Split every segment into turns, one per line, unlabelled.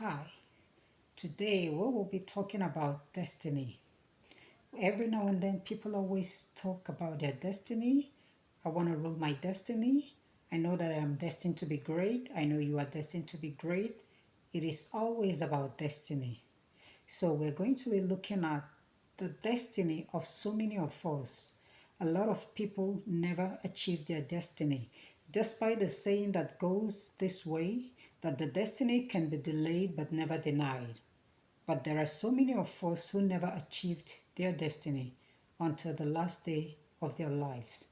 Hi, today we will be talking about destiny. Every now and then, people always talk about their destiny. I want to rule my destiny. I know that I am destined to be great. I know you are destined to be great. It is always about destiny. So, we're going to be looking at the destiny of so many of us. A lot of people never achieve their destiny, despite the saying that goes this way that the destiny can be delayed but never denied. But there are so many of us who never achieved their destiny until the last day of their lives.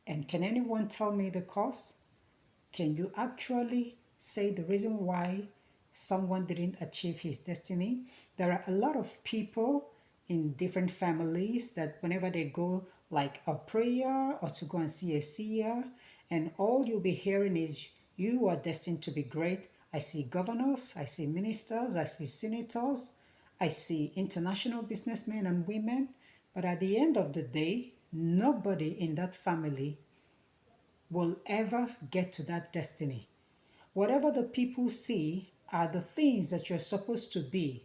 And can anyone tell me the cause? Can you actually say the reason why someone didn't achieve his destiny? There are a lot of people in different families that whenever they go like a prayer or to go and see a seer, and all you'll be hearing is you are destined to be great. I see governors, I see ministers, I see senators, I see international businessmen and women, but at the end of the day, nobody in that family will ever get to that destiny. Whatever the people see are the things that you're supposed to be.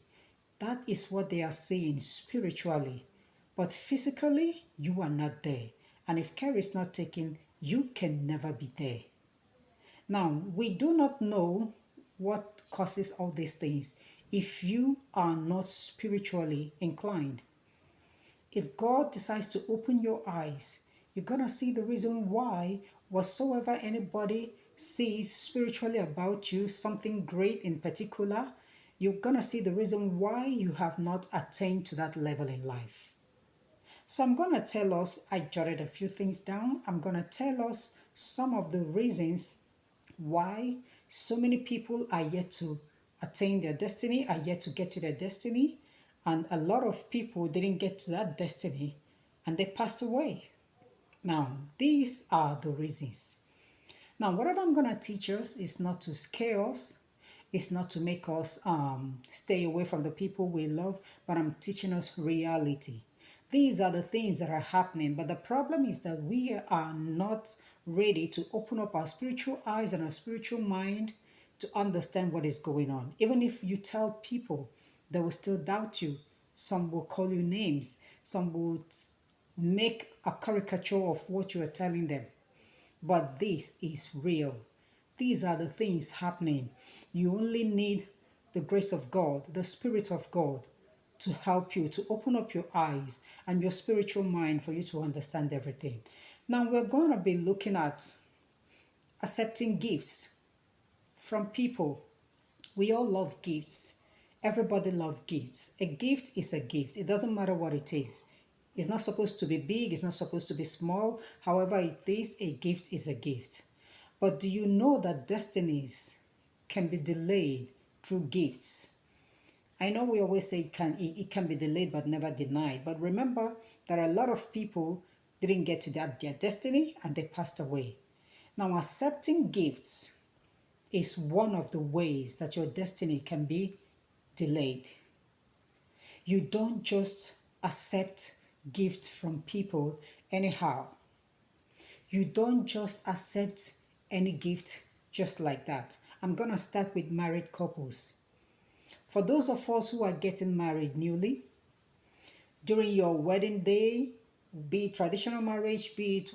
That is what they are seeing spiritually. But physically, you are not there. And if care is not taken, you can never be there. Now, we do not know what causes all these things if you are not spiritually inclined. If God decides to open your eyes, you're going to see the reason why whatsoever anybody sees spiritually about you, something great in particular, you're going to see the reason why you have not attained to that level in life. So I'm going to tell us, I jotted a few things down. I'm going to tell us some of the reasons why so many people are yet to attain their destiny, are yet to get to their destiny, and a lot of people didn't get to that destiny and they passed away. Now, these are the reasons. Now, whatever I'm going to teach us is not to scare us, it's not to make us stay away from the people we love, but I'm teaching us reality. These are the things that are happening, but the problem is that we are not ready to open up our spiritual eyes and our spiritual mind to understand what is going on. Even if you tell people, they will still doubt you. Some will call you names, some will make a caricature of what you are telling them. But this is real. These are the things happening. You only need the grace of God, the Spirit of God, to help you to open up your eyes and your spiritual mind for you to understand everything. Now, we're going to be looking at accepting gifts from people. We all love gifts. Everybody loves gifts. A gift is a gift. It doesn't matter what it is. It's not supposed to be big, it's not supposed to be small. However, it is, a gift is a gift. But do you know that destinies can be delayed through gifts? I know we always say it can be delayed but never denied. But remember, there are a lot of people didn't get to their destiny and they passed away. Now, accepting gifts is one of the ways that your destiny can be delayed. You don't just accept gifts from people anyhow. You don't just accept any gift just like that. I'm going to start with married couples. For those of us who are getting married newly, during your wedding day, be it traditional marriage, be it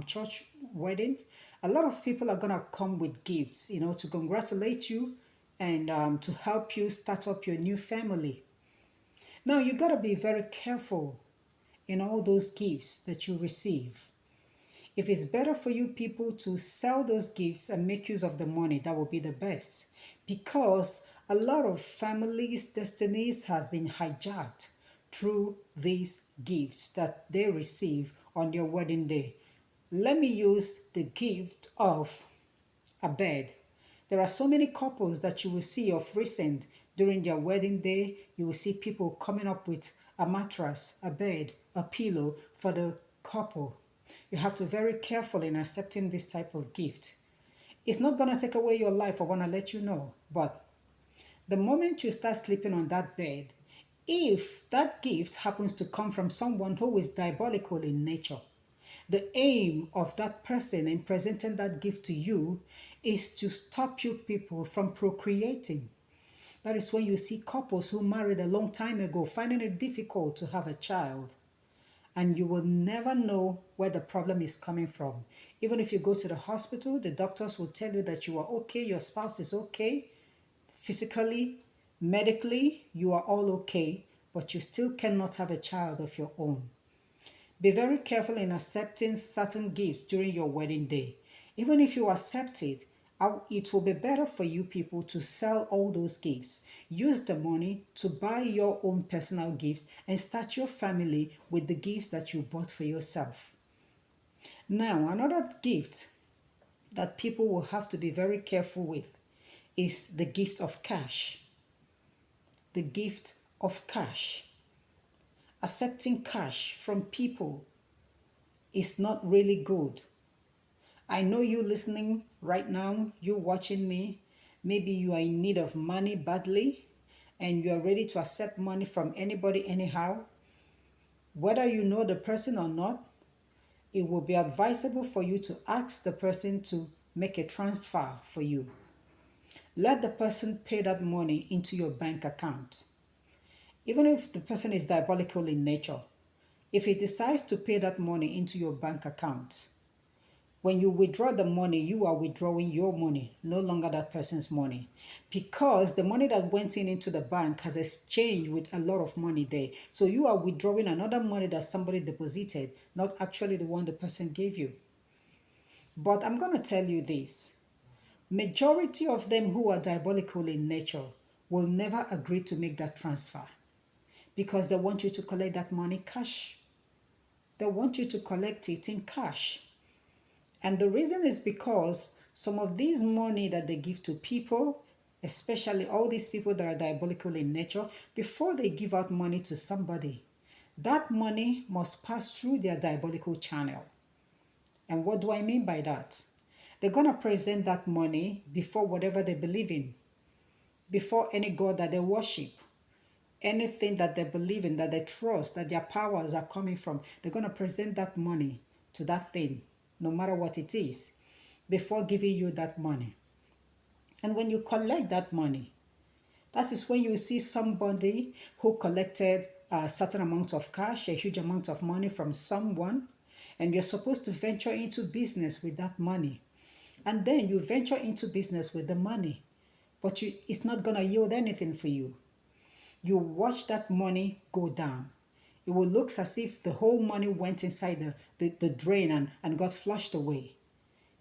church wedding, a lot of people are going to come with gifts, to congratulate you and to help you start up your new family. Now, you got to be very careful in all those gifts that you receive. If it's better for you people to sell those gifts and make use of the money, that would be the best. Because a lot of families' destinies has been hijacked through these gifts that they receive on their wedding day. Let me use the gift of a bed. There are so many couples that you will see of recent during their wedding day. You will see people coming up with a mattress, a bed, a pillow for the couple. You have to be very careful in accepting this type of gift. It's not going to take away your life, I want to let you know. But the moment you start sleeping on that bed, if that gift happens to come from someone who is diabolical in nature, the aim of that person in presenting that gift to you is to stop you people from procreating. That is when you see couples who married a long time ago finding it difficult to have a child. And you will never know where the problem is coming from. Even if you go to the hospital, the doctors will tell you that you are okay, your spouse is okay, physically, medically, you are all okay, but you still cannot have a child of your own. Be very careful in accepting certain gifts during your wedding day. Even if you accept it, it will be better for you people to sell all those gifts. Use the money to buy your own personal gifts and start your family with the gifts that you bought for yourself. Now, another gift that people will have to be very careful with is the gift of cash. The gift of cash. Accepting cash from people is not really good. I know you listening right now, you watching me, maybe you are in need of money badly and you are ready to accept money from anybody anyhow. Whether you know the person or not, it will be advisable for you to ask the person to make a transfer for you. Let the person pay that money into your bank account. Even if the person is diabolical in nature, if he decides to pay that money into your bank account, when you withdraw the money, you are withdrawing your money, no longer that person's money. Because the money that went into the bank has exchanged with a lot of money there. So you are withdrawing another money that somebody deposited, not actually the one the person gave you. But I'm going to tell you this. Majority of them who are diabolical in nature will never agree to make that transfer because they want you to collect that money cash. They want you to collect it in cash. And the reason is because some of these money that they give to people, especially all these people that are diabolical in nature, before they give out money to somebody, that money must pass through their diabolical channel. And what do I mean by that? They're going to present that money before whatever they believe in, before any God that they worship, anything that they believe in, that they trust, that their powers are coming from. They're going to present that money to that thing, no matter what it is, before giving you that money. And when you collect that money, that is when you see somebody who collected a certain amount of cash, a huge amount of money from someone, and you're supposed to venture into business with that money. And then you venture into business with the money, but it's not going to yield anything for you. You watch that money go down. It will look as if the whole money went inside the drain and got flushed away.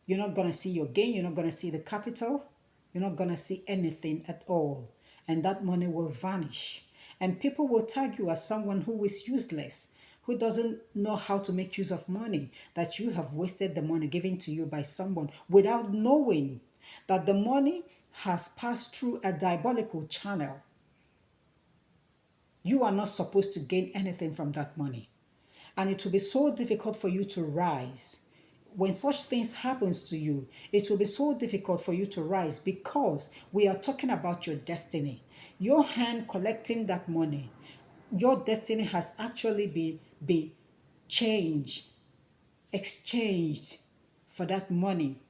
You're not going to see your gain. You're not going to see the capital. You're not going to see anything at all. And that money will vanish. And people will tag you as someone who is useless, who doesn't know how to make use of money, that you have wasted the money given to you by someone without knowing that the money has passed through a diabolical channel. You are not supposed to gain anything from that money. And it will be so difficult for you to rise. When such things happens to you, it will be so difficult for you to rise because we are talking about your destiny. Your hand collecting that money, your destiny has actually been changed, exchanged for that money.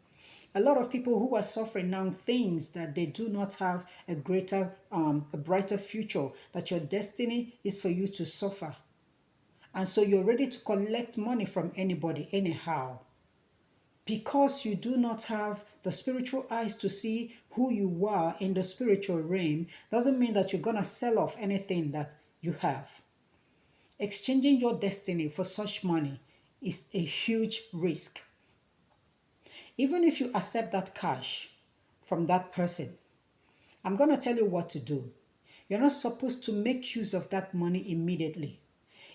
A lot of people who are suffering now things that they do not have a brighter future, that your destiny is for you to suffer. And so you're ready to collect money from anybody anyhow. Because you do not have the spiritual eyes to see who you are in the spiritual realm, doesn't mean that you're going to sell off anything that you have. Exchanging your destiny for such money is a huge risk. Even if you accept that cash from that person, I'm going to tell you what to do. You're not supposed to make use of that money immediately.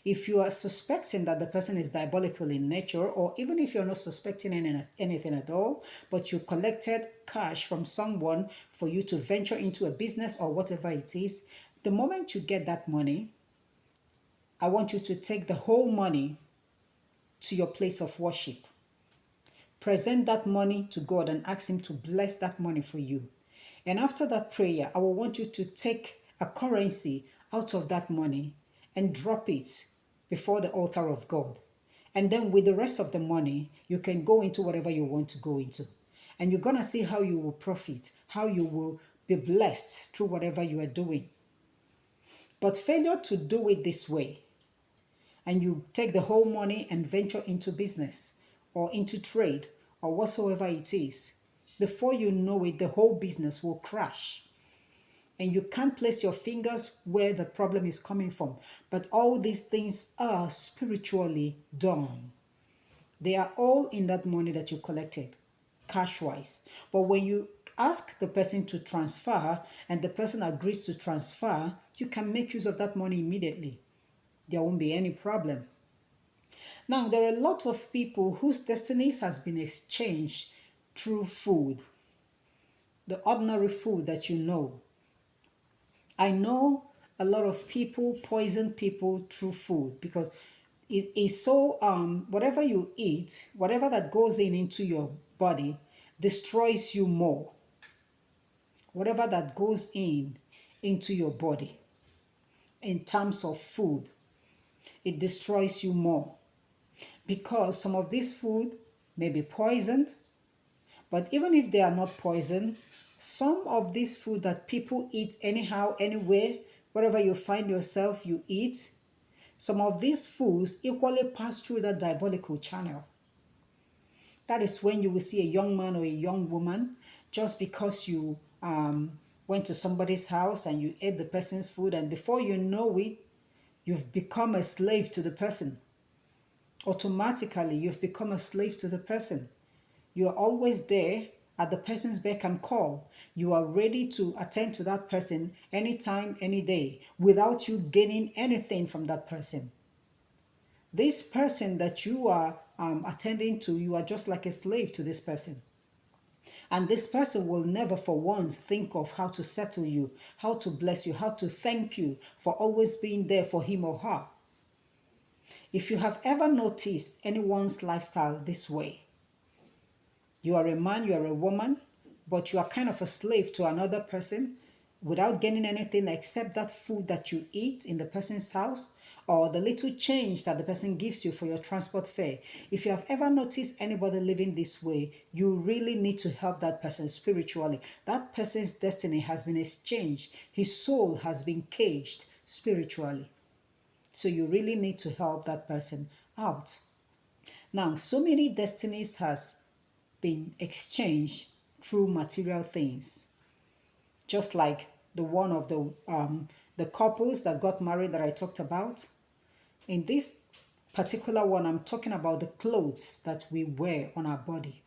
If you are suspecting that the person is diabolical in nature, or even if you're not suspecting anything at all, but you collected cash from someone for you to venture into a business or whatever it is, the moment you get that money, I want you to take the whole money to your place of worship. Present that money to God and ask Him to bless that money for you. And after that prayer, I will want you to take a currency out of that money and drop it before the altar of God. And then with the rest of the money, you can go into whatever you want to go into. And you're going to see how you will profit, how you will be blessed through whatever you are doing. But failure to do it this way, and you take the whole money and venture into business or into trade or whatsoever it is, before you know it, the whole business will crash. And you can't place your fingers where the problem is coming from. But all these things are spiritually done. They are all in that money that you collected, cash wise. But when you ask the person to transfer and the person agrees to transfer, you can make use of that money immediately. There won't be any problem. Now, there are a lot of people whose destinies has been exchanged through food, the ordinary food that you know. I know a lot of people poison people through food because it is so whatever you eat, whatever that goes in into your body destroys you more. Whatever that goes in into your body in terms of food, it destroys you more because some of this food may be poisoned. But even if they are not poison, some of this food that people eat anyhow, anywhere, wherever you find yourself, you eat, some of these foods equally pass through that diabolical channel. That is when you will see a young man or a young woman, just because you went to somebody's house and you ate the person's food, and before you know it, you've become a slave to the person. Automatically, you've become a slave to the person. You are always there at the person's beck and call. You are ready to attend to that person anytime, any day, without you gaining anything from that person. This person that you are attending to, you are just like a slave to this person. And this person will never for once think of how to settle you, how to bless you, how to thank you for always being there for him or her. If you have ever noticed anyone's lifestyle this way, you are a man, you are a woman, but you are kind of a slave to another person without gaining anything except that food that you eat in the person's house or the little change that the person gives you for your transport fare. If you have ever noticed anybody living this way, you really need to help that person spiritually. That person's destiny has been exchanged. His soul has been caged spiritually. So you really need to help that person out. Now, so many destinies has been exchanged through material things, just like the one of the couples that got married that I talked about. In this particular one, I'm talking about the clothes that we wear on our body.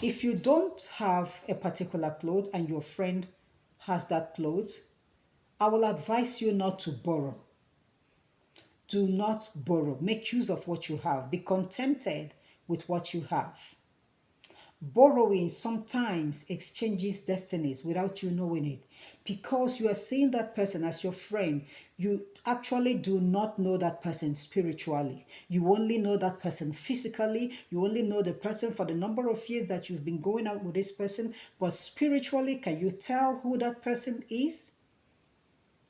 If you don't have a particular cloth and your friend has that cloth, I will advise you not to borrow. Do not borrow. Make use of what you have. Be contented with what you have. Borrowing sometimes exchanges destinies without you knowing it. Because you are seeing that person as your friend, you actually do not know that person spiritually. You only know that person physically. You only know the person for the number of years that you've been going out with this person. But spiritually, can you tell who that person is?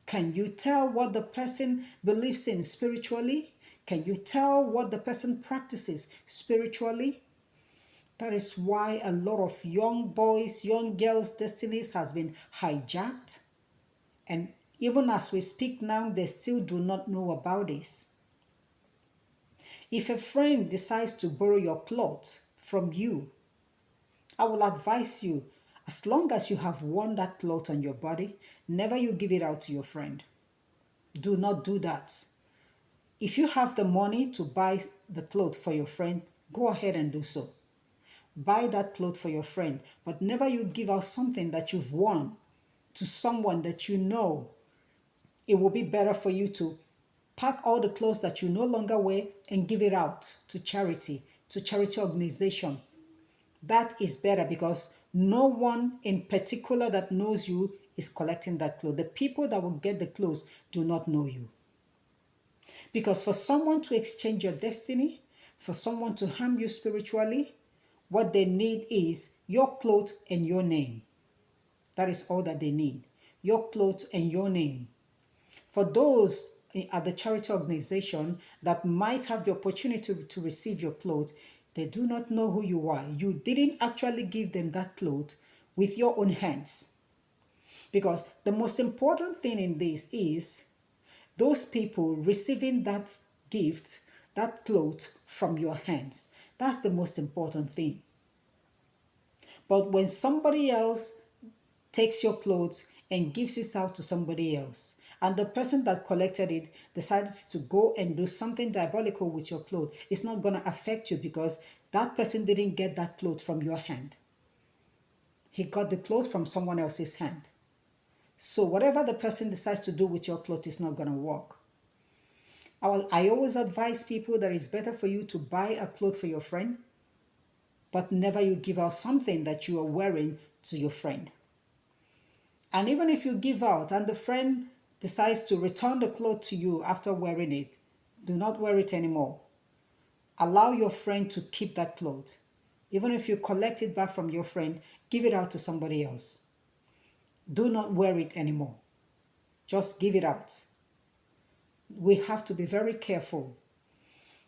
Can you tell what the person believes in spiritually? Can you tell what the person practices spiritually? That is why a lot of young boys, young girls' destinies has been hijacked. And even as we speak now, they still do not know about this. If a friend decides to borrow your clothes from you, I will advise you, as long as you have worn that cloth on your body, never you give it out to your friend. Do not do that. If you have the money to buy the cloth for your friend, go ahead and do so. Buy that cloth for your friend, but never you give out something that you've worn to someone that you know. It will be better for you to pack all the clothes that you no longer wear and give it out to charity organization. That is better because no one in particular that knows you is collecting that clothes. The people that will get the clothes do not know you. Because for someone to exchange your destiny, for someone to harm you spiritually, what they need is your clothes and your name. That is all that they need. Your clothes and your name. For those at the charity organization that might have the opportunity to receive your clothes, they do not know who you are. You didn't actually give them that clothes with your own hands. Because the most important thing in this is those people receiving that gift, that cloth from your hands. That's the most important thing. But when somebody else takes your clothes and gives it out to somebody else, and the person that collected it decides to go and do something diabolical with your clothes, it's not going to affect you because that person didn't get that cloth from your hand. He got the clothes from someone else's hand. So whatever the person decides to do with your clothes is not going to work. I always advise people that it's better for you to buy a cloth for your friend, but never you give out something that you are wearing to your friend. And even if you give out and the friend decides to return the cloth to you after wearing it, do not wear it anymore. Allow your friend to keep that cloth. Even if you collect it back from your friend, give it out to somebody else. Do not wear it anymore. Just give it out. We have to be very careful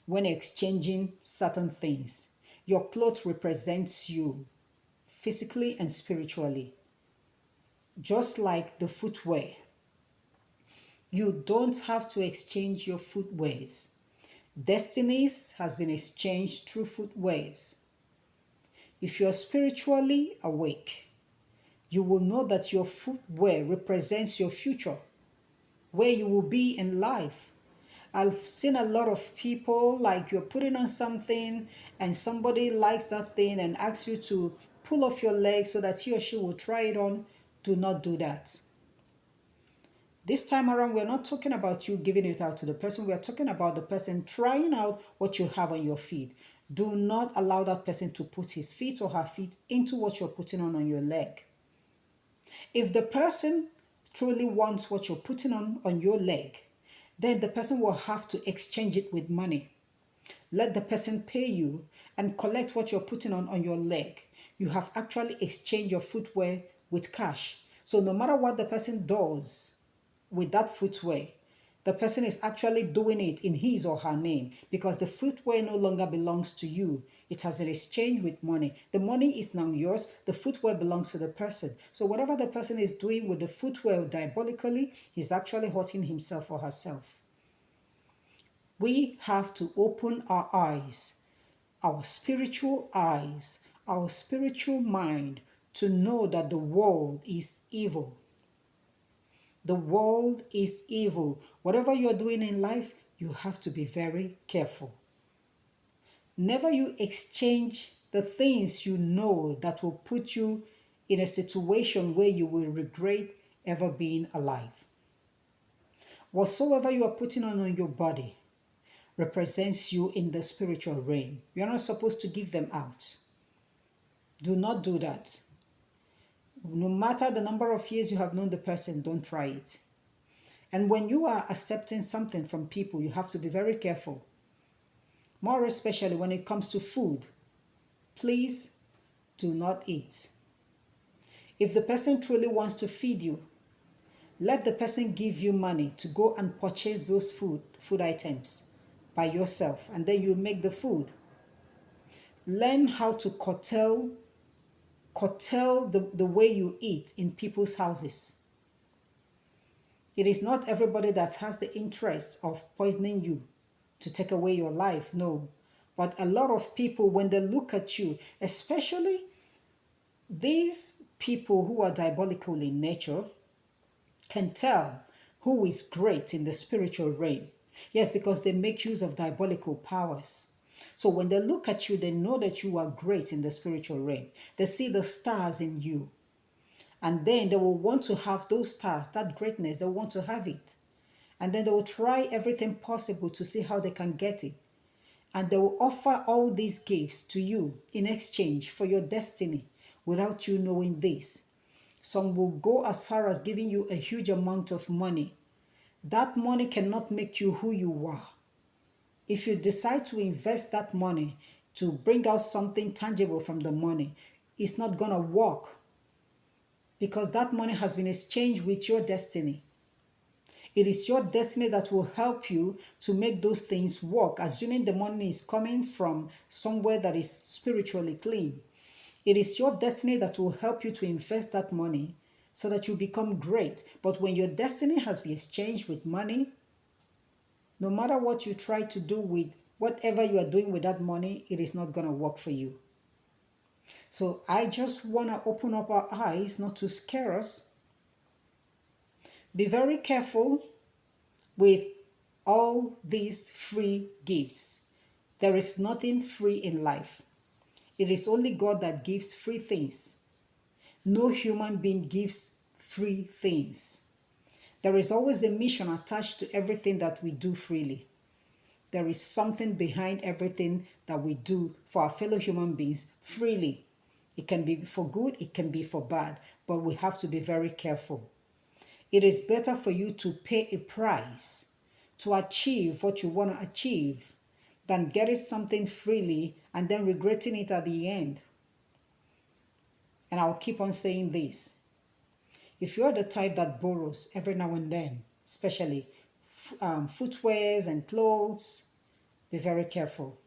when exchanging certain things. Your clothes represents you physically and spiritually. Just like the footwear. You don't have to exchange your footwears. Destinies has been exchanged through footwears. If you are spiritually awake, you will know that your footwear represents your future, where you will be in life. I've seen a lot of people like you're putting on something and somebody likes that thing and asks you to pull off your leg so that he or she will try it on. Do not do that. This time around, we're not talking about you giving it out to the person. We're talking about the person trying out what you have on your feet. Do not allow that person to put his feet or her feet into what you're putting on your leg. If the person truly wants what you're putting on your leg, then the person will have to exchange it with money. Let the person pay you and collect what you're putting on your leg. You have actually exchanged your footwear with cash. So no matter what the person does with that footwear, the person is actually doing it in his or her name because the footwear no longer belongs to you. It has been exchanged with money. The money is now yours. The footwear belongs to the person. So whatever the person is doing with the footwear diabolically, he's actually hurting himself or herself. We have to open our eyes, our spiritual eyes, our spiritual mind to know that the world is evil. The world is evil. Whatever you're doing in life, you have to be very careful. Never you exchange the things you know that will put you in a situation where you will regret ever being alive. Whatsoever you are putting on your body represents you in the spiritual realm. You're not supposed to give them out. Do not do that. No matter the number of years you have known the person, don't try it. And when you are accepting something from people, you have to be very careful. More especially when it comes to food. Please do not eat. If the person truly wants to feed you, let the person give you money to go and purchase those food items by yourself, and then you make the food. Learn how to curtail the way you eat in people's houses. It is not everybody that has the interest of poisoning you to take away your life, no. But a lot of people, when they look at you, especially these people who are diabolical in nature, can tell who is great in the spiritual realm. Yes, because they make use of diabolical powers. So when they look at you, they know that you are great in the spiritual realm. They see the stars in you. And then they will want to have those stars, that greatness, they want to have it. And then they will try everything possible to see how they can get it. And they will offer all these gifts to you in exchange for your destiny without you knowing this. Some will go as far as giving you a huge amount of money. That money cannot make you who you are. If you decide to invest that money to bring out something tangible from the money, it's not going to work because that money has been exchanged with your destiny. It is your destiny that will help you to make those things work, assuming the money is coming from somewhere that is spiritually clean. It is your destiny that will help you to invest that money so that you become great. But when your destiny has been exchanged with money, no matter what you try to do with whatever you are doing with that money, it is not going to work for you. So I just want to open up our eyes, not to scare us. Be very careful with all these free gifts. There is nothing free in life. It is only God that gives free things. No human being gives free things. There is always a mission attached to everything that we do freely. There is something behind everything that we do for our fellow human beings freely. It can be for good, it can be for bad, but we have to be very careful. It is better for you to pay a price to achieve what you want to achieve than getting something freely and then regretting it at the end. And I'll keep on saying this. If you're the type that borrows every now and then, especially footwears and clothes, be very careful.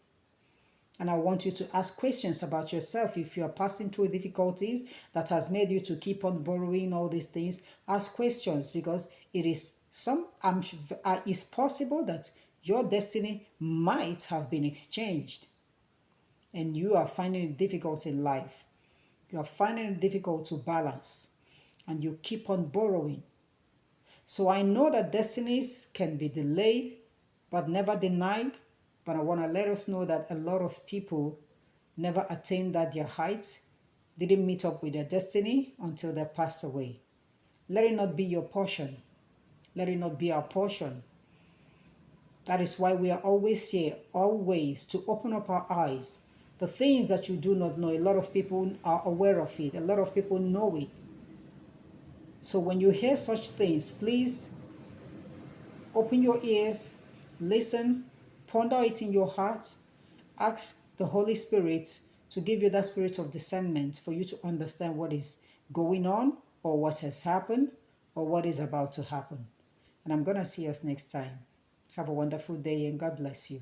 And I want you to ask questions about yourself. If you are passing through difficulties that has made you to keep on borrowing all these things, ask questions, because it is it's possible that your destiny might have been exchanged and you are finding it difficult in life. You are finding it difficult to balance and you keep on borrowing. So I know that destinies can be delayed but never denied. But I want to let us know that a lot of people never attained that their height, didn't meet up with their destiny until they passed away. Let it not be your portion. Let it not be our portion. That is why we are always here, always to open up our eyes. The things that you do not know, a lot of people are aware of it. A lot of people know it. So when you hear such things, please open your ears, listen, ponder it in your heart, ask the Holy Spirit to give you that spirit of discernment for you to understand what is going on or what has happened or what is about to happen. And I'm going to see us next time. Have a wonderful day and God bless you.